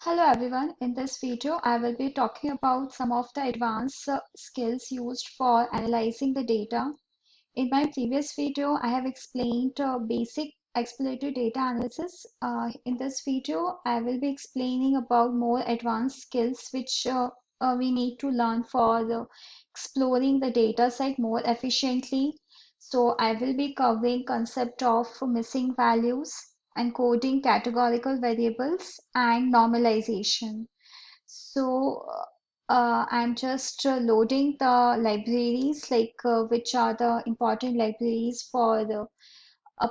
Hello everyone, in this video I will be talking about some of the advanced skills used for analyzing the data. In my previous video I have explained basic exploratory data analysis. In this video I will be explaining about more advanced skills which we need to learn for exploring the data set more efficiently. So I will be covering concept of missing values, encoding categorical variables, and normalization. So I'm just loading the libraries which are the important libraries for the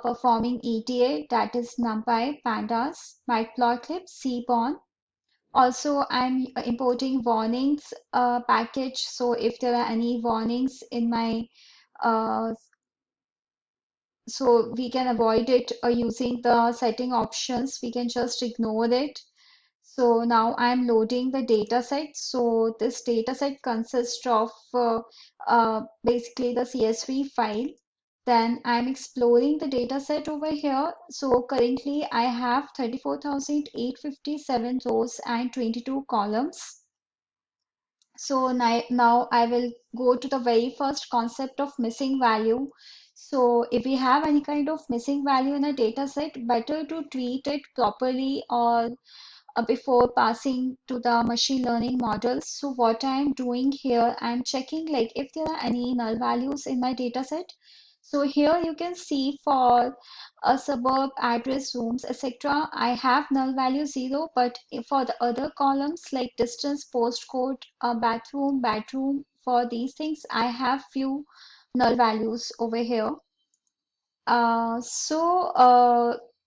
performing EDA, that is NumPy, Pandas, Matplotlib, Seaborn. Also, I'm importing warnings package. So if there are any warnings in my uh, so we can avoid it using the setting options. We can just ignore it. So now I'm loading the data set. So this data set consists of basically the CSV file. Then I'm exploring the data set over here. So currently I have 34,857 rows and 22 columns. So now I will go to the very first concept of missing value. So if we have any kind of missing value in a data set, better to treat it properly or before passing to the machine learning models. So what I'm doing here, I'm checking like if there are any null values in my data set. So here you can see for a suburb, address, rooms, etc. I have null value 0, but for the other columns like distance, postcode, bedroom, for these things, I have few null values over here.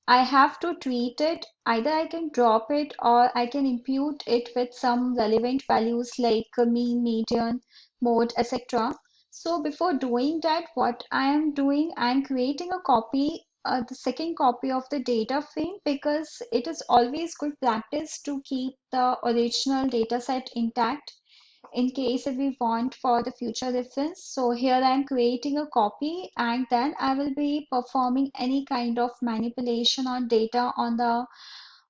I have to tweet it. Either I can drop it or I can impute it with some relevant values like mean, median, mode, etc. So before doing that, what I am doing, I am creating a copy, the second copy of the data frame because it is always good practice to keep the original data set intact in case if we want for the future reference. So here I'm creating a copy and then I will be performing any kind of manipulation on data on the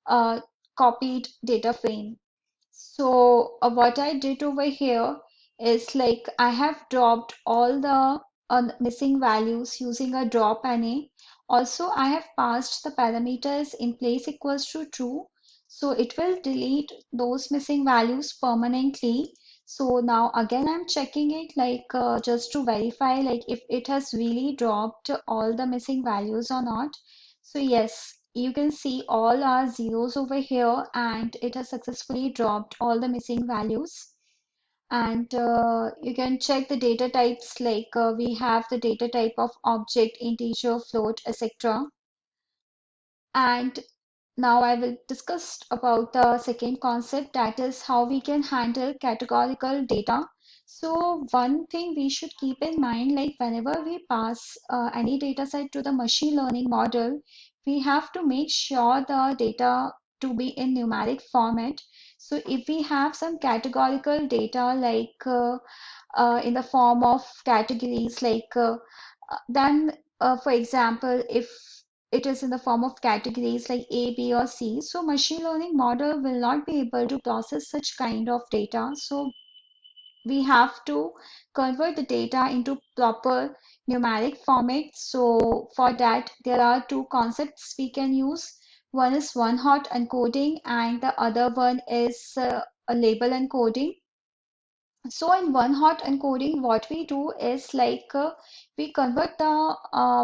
uh, copied data frame. So what I did over here is like I have dropped all the missing values using a drop NA. Also, I have passed the parameters in place equals to true. So it will delete those missing values permanently. So now again, I'm checking it just to verify like if it has really dropped all the missing values or not. So yes, you can see all our zeros over here and it has successfully dropped all the missing values. And you can check the data types we have the data type of object, integer, float, etc. And now I will discuss about the second concept, that is how we can handle categorical data. So one thing we should keep in mind, like whenever we pass any data set to the machine learning model, we have to make sure the data to be in numeric format. So if we have some categorical data in the form of categories then for example, if it is in the form of categories like A, B, or C. So machine learning model will not be able to process such kind of data. So we have to convert the data into proper numeric format. So for that, there are two concepts we can use. One is one-hot encoding and the other one is a label encoding. So in one hot encoding, what we do is we convert the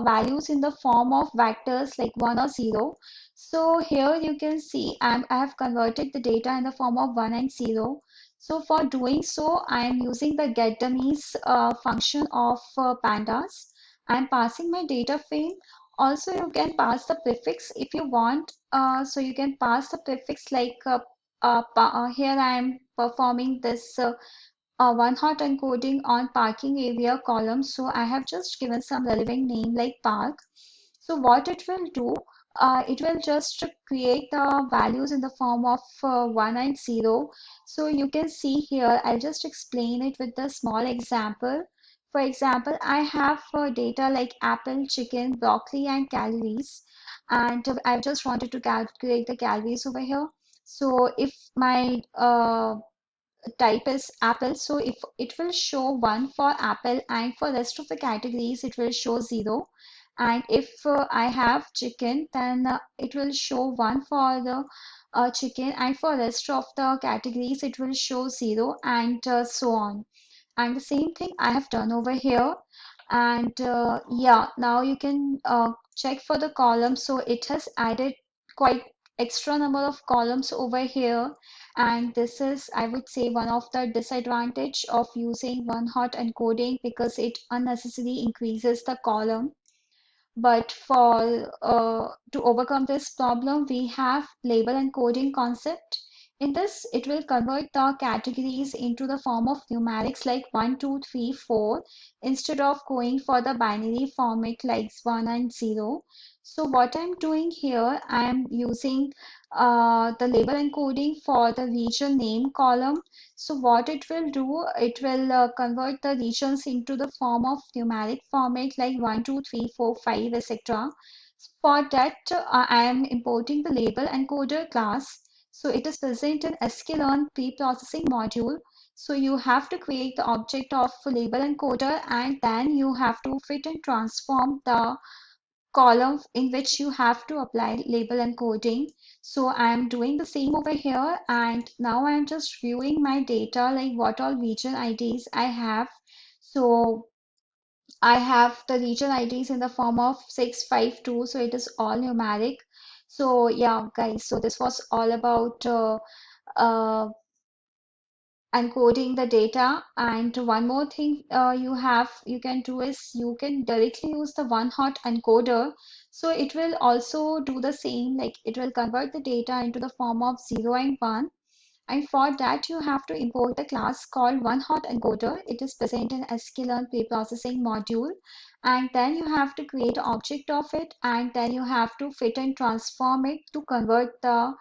values in the form of vectors like 1 or 0. So here you can see I have converted the data in the form of 1 and 0. So for doing so, I am using the getDummies function of pandas. I am passing my data frame. Also, you can pass the prefix if you want. So you can pass the prefix here I am performing this one hot encoding on parking area column. So I have just given some relevant name like park. So what it will do, it will just create the values in the form of 1 and 0. So you can see here, I'll just explain it with the small example. For example, I have data like apple, chicken, broccoli, and calories. And I just wanted to calculate the calories over here. So if my type is apple, so if it will show 1 for apple, and for rest of the categories it will show 0. And if I have chicken, then it will show 1 for the chicken, and for rest of the categories it will show 0, and so on. And the same thing I have done over here. And yeah, now you can check for the columns. So it has added quite extra number of columns over here. And this is, I would say, one of the disadvantage of using one-hot encoding, because it unnecessarily increases the column. But for to overcome this problem, we have label encoding concept. In this, it will convert the categories into the form of numerics like 1, 2, 3, 4, instead of going for the binary format like 1 and 0. So what I'm doing here, I'm using the label encoding for the region name column. So what it will do, it will convert the regions into the form of numeric format like 1, 2, 3, 4, 5, etc. For that, I am importing the label encoder class. So it is present in sklearn pre-processing module. So you have to create the object of label encoder, and then you have to fit and transform the column in which you have to apply label encoding. So I am doing the same over here, and now I am just viewing my data, like what all region IDs I have. So I have the region IDs in the form of 652, so it is all numeric. So yeah, guys, so this was all about uh, encoding the data. And one more thing you can do is you can directly use the one hot encoder. So it will also do the same, like it will convert the data into the form of 0 and 1. And for that, you have to import the class called OneHotEncoder. It is present in sklearn preprocessing module. And then you have to create an object of it, and then you have to fit and transform it to convert the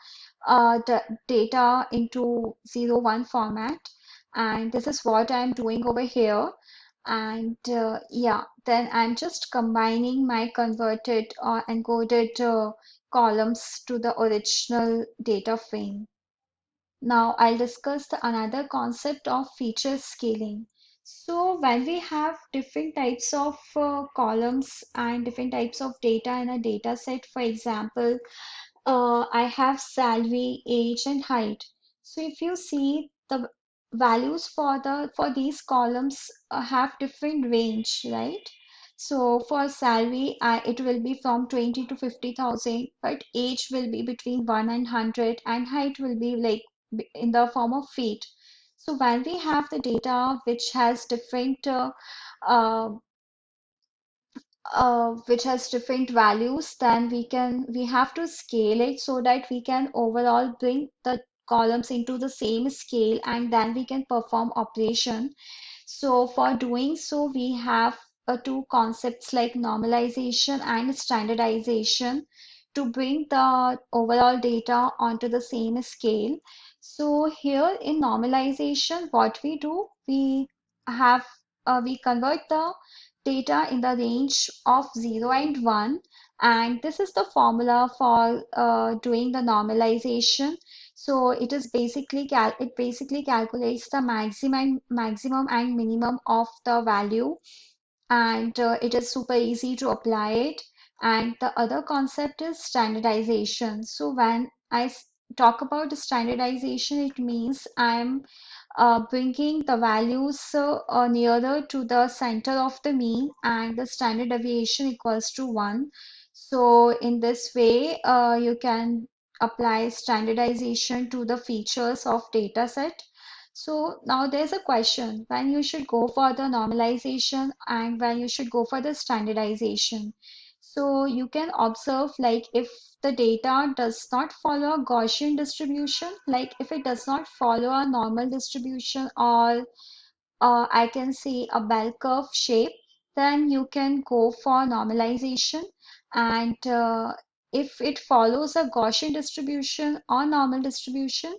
data into 0, 1 format. And this is what I'm doing over here. And yeah, then I'm just combining my converted or encoded columns to the original data frame. Now I'll discuss another concept of feature scaling. So when we have different types of columns and different types of data in a data set, for example, I have salary, age, and height. So if you see the values for these columns have different range, right? So for salary, it will be from 20 to 50,000, but age will be between 1 and 100, and height will be like in the form of feet. So when we have the data which has different uh, which has different values, then we have to scale it so that we can overall bring the columns into the same scale, and then we can perform operation. So for doing so, we have two concepts like normalization and standardization to bring the overall data onto the same scale. So here in normalization, what we do, have we convert the data in the range of 0 and 1, and this is the formula for doing the normalization. So it basically calculates the maximum and minimum of the value, and it is super easy to apply it. And the other concept is standardization. So when talk about the standardization, it means I'm bringing the values nearer to the center of the mean, and the standard deviation equals to 1. So in this way, you can apply standardization to the features of dataset. So now there's a question when you should go for the normalization and when you should go for the standardization. So you can observe, like, if the data does not follow a Gaussian distribution, like if it does not follow a normal distribution, or I can say a bell curve shape, then you can go for normalization. And if it follows a Gaussian distribution or normal distribution,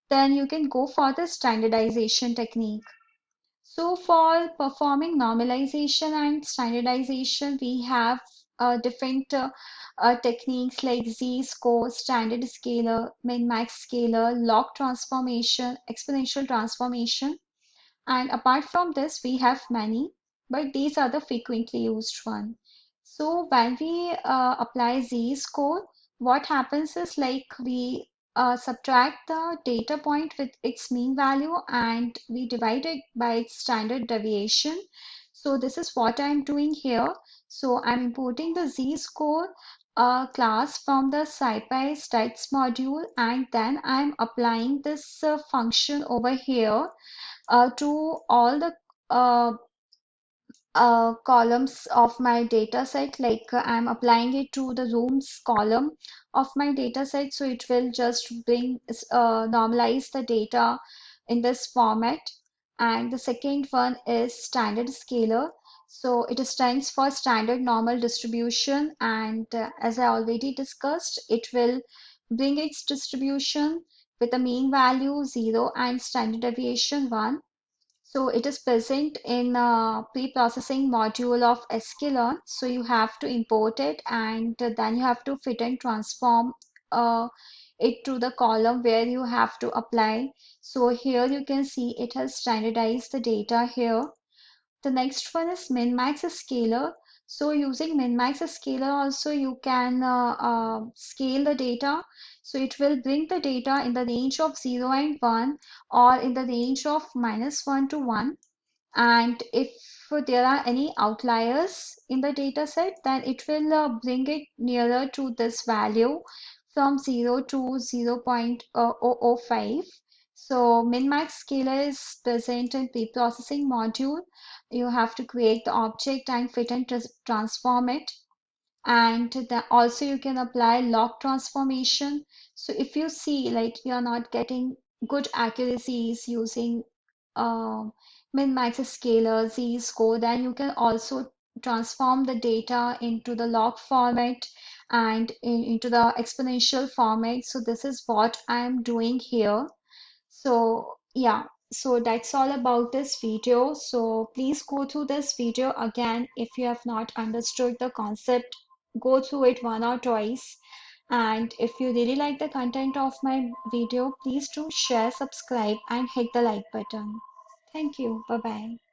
then you can go for the standardization technique. So for performing normalization and standardization, we have different techniques like z-score, standard scalar, min-max scalar, log transformation, exponential transformation. And apart from this, we have many, but these are the frequently used one. So when we apply z-score, what happens is like we subtract the data point with its mean value and we divide it by its standard deviation. So this is what I'm doing here. So I'm importing the z-score class from the SciPy stats module, and then I'm applying this function over here to all the uh, columns of my data set. Like I'm applying it to the rooms column of my data set, so it will just normalize the data in this format. And the second one is standard scalar. So it stands for standard normal distribution, and as I already discussed, it will bring its distribution with a mean value 0 and standard deviation 1. So it is present in pre-processing module of sklearn. So you have to import it, and then you have to fit and transform uh, it to the column where you have to apply. So here you can see it has standardized the data here. The next one is min-max scalar. So using min-max scalar also you can scale the data. So it will bring the data in the range of 0 and 1, or in the range of -1 to 1. And if there are any outliers in the data set, then it will bring it nearer to this value from 0 to 0.005. So min-max scalar is present in pre-processing module. You have to create the object and fit and transform it. And also you can apply log transformation. So if you see like you're not getting good accuracies using min-max scalar z-score, then you can also transform the data into the log format and into the exponential format. So this is what I'm doing here. So yeah, so that's all about this video. So please go through this video again if you have not understood the concept. Go through it one or twice. And if you really like the content of my video, please do share, subscribe, and hit the like button. Thank you. Bye bye.